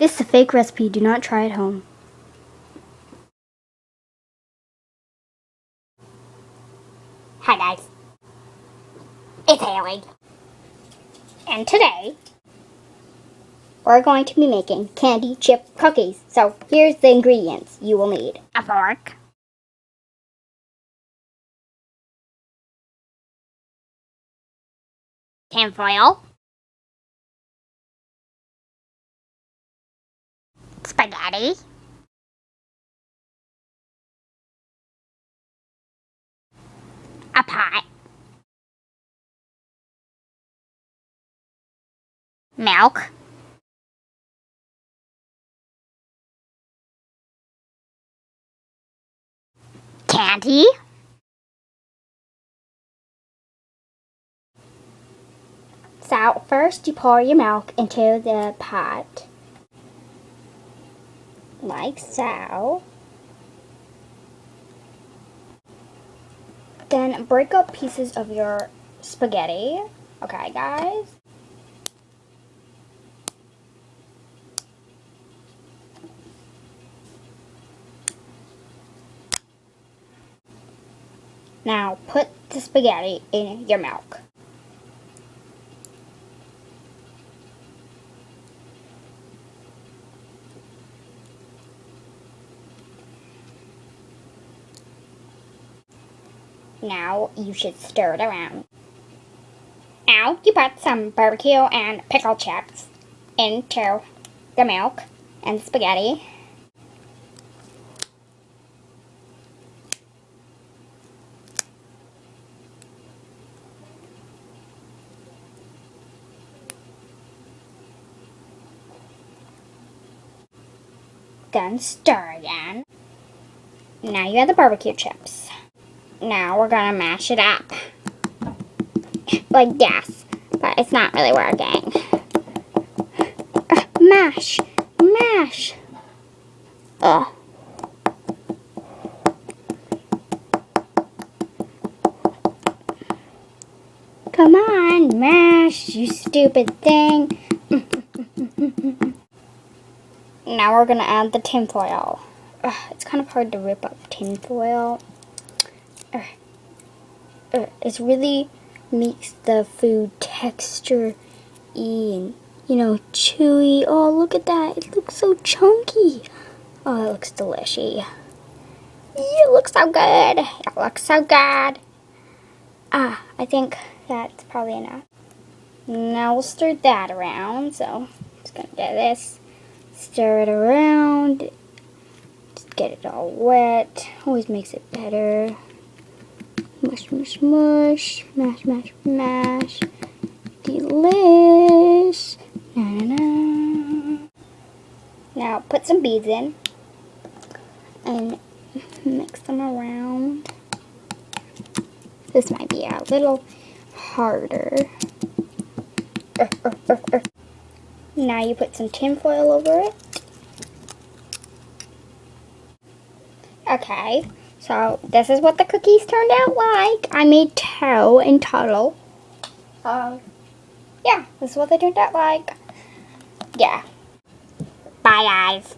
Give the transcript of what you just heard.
This is a fake recipe. Do not try at home. Hi guys, it's Hayley. And today, We're going to be making candy chip cookies. So here's the ingredients you will need. a fork, tinfoil, spaghetti, a pot, milk, candy, So first you pour your milk into the pot. Like so. Then break up pieces of your spaghetti. Okay, guys? Now put the spaghetti in your milk. Now you should stir it around. Now you put some barbecue and pickle chips into the milk and spaghetti. Then stir again. Now you have the barbecue chips. Now we're gonna mash it up. Like this. But it's not really working. Mash! Mash! Ugh. Come on, mash, you stupid thing. Now we're gonna add the tinfoil. It's kind of hard to rip up tinfoil. It really makes the food texture and, chewy. Oh, look at that. It looks so chunky. Oh, it looks delicious. It looks so good. It looks so good. I think that's probably enough. Now we'll stir that around. So, just gonna get this. Stir it around. Just get it all wet. Always makes it better. Mush, mush, mush. Mash, mash, mash. Delish. Na, na, na. Now put some beads in. And mix them around. This might be a little harder. Now you put some tinfoil over it. Okay, so this is what the cookies turned out like. I made 2 in total. Yeah, this is what they turned out like. Yeah. bye guys.